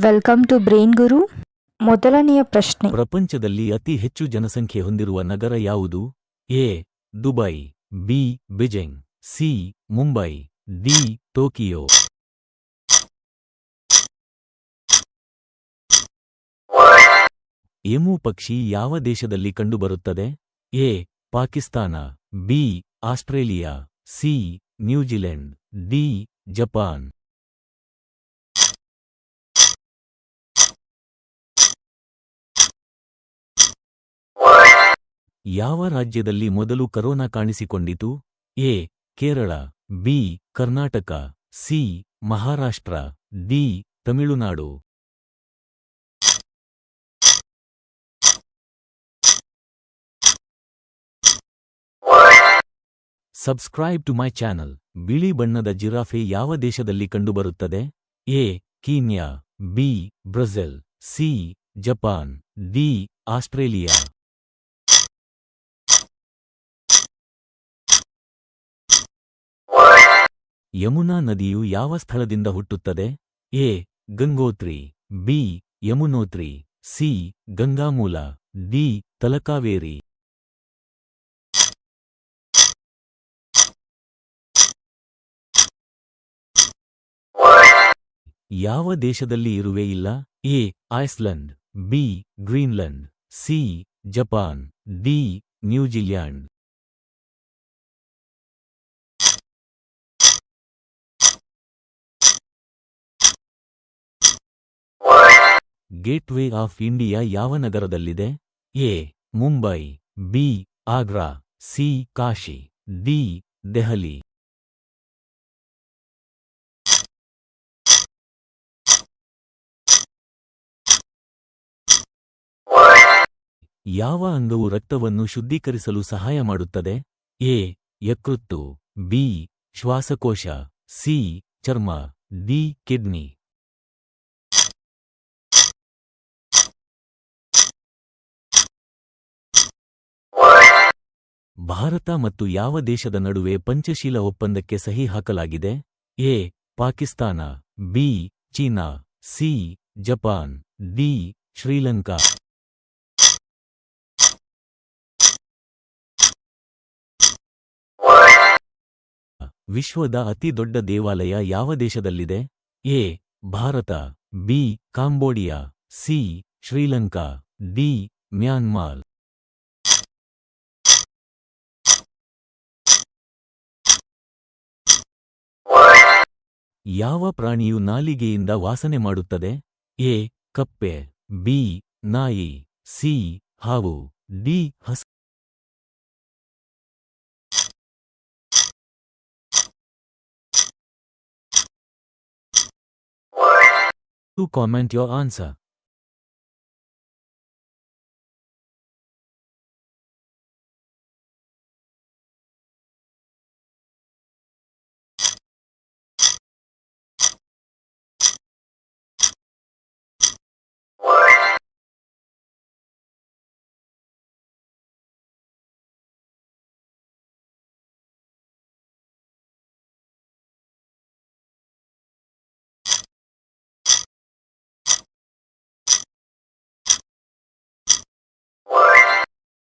Welcome to brain ಗುರು. ಮೊದಲನೆಯ ಪ್ರಶ್ನೆ, ಪ್ರಪಂಚದಲ್ಲಿ ಅತಿ ಹೆಚ್ಚು ಜನಸಂಖ್ಯೆ ಹೊಂದಿರುವ ನಗರ ಯಾವುದು? A. Dubai, B. Beijing, C. Mumbai, D. Tokyo. Emu ಪಕ್ಷಿ ಯಾವ ದೇಶದಲ್ಲಿ ಕಂಡುಬರುತ್ತದೆ? A. Pakistan, B. Australia, C. New Zealand, D. Japan. ಯಾವ ರಾಜ್ಯದಲ್ಲಿ ಮೊದಲು ಕರೋನಾ ಕಾಣಿಸಿಕೊಂಡಿತು? A. Kerala, B. Karnataka, C. Maharashtra, D. Tamil Nadu. Subscribe to my channel. ಬಿಳಿ ಬಣ್ಣದ ಜಿರಾಫೆ ಯಾವ ದೇಶದಲ್ಲಿ ಕಂಡುಬರುತ್ತದೆ? A. Kenya, B. Brazil, C. Japan, D. Australia. Yamuna ನದಿಯು ಯಾವ ಸ್ಥಳದಿಂದ ಹುಟ್ಟುತ್ತದೆ? A. Gangotri, B. Yamunotri, C. ಗಂಗಾಮೂಲ, D. Talakaveri. ಯಾವ ದೇಶದಲ್ಲಿ ಇರುವೆ ಇಲ್ಲ? A. Iceland, B. Greenland, C. Japan, D. New Zealand. Gateway of India ಯಾವ ನಗರದಲ್ಲಿದೆ? A. Mumbai, B. Agra, C. Kashi, D. Delhi. ಯಾವ ಅಂಗವು ರಕ್ತವನ್ನು ಶುದ್ಧೀಕರಿಸಲು ಸಹಾಯ ಮಾಡುತ್ತದೆ? ಎ. ಯಕೃತ್ತು, ಬಿ. ಶ್ವಾಸಕೋಶ, ಸಿ. ಚರ್ಮ, ಡಿ. ಕಿಡ್ನಿ. ಭಾರತ ಮತ್ತು ಯಾವ ದೇಶದ ನಡುವೆ ಪಂಚಶೀಲ ಒಪ್ಪಂದಕ್ಕೆ ಸಹಿ ಹಾಕಲಾಗಿದೆ? A. Pakistan, B. China, C. Japan, D. Sri Lanka. ವಿಶ್ವದ ಅತಿ ದೊಡ್ಡ ದೇವಾಲಯ ಯಾವ ದೇಶದಲ್ಲಿದೆ? A. Bharat, B. Cambodia, C. Sri Lanka, D. Myanmar. ಯಾವ ಪ್ರಾಣಿಯು ನಾಲಿಗೆಯಿಂದ ವಾಸನೆ ಮಾಡುತ್ತದೆ? ಎ. ಕಪ್ಪೆ, ಬಿ. ನಾಯಿ, ಸಿ. ಹಾವು, ಡಿ. ಹಸು. To comment your answer.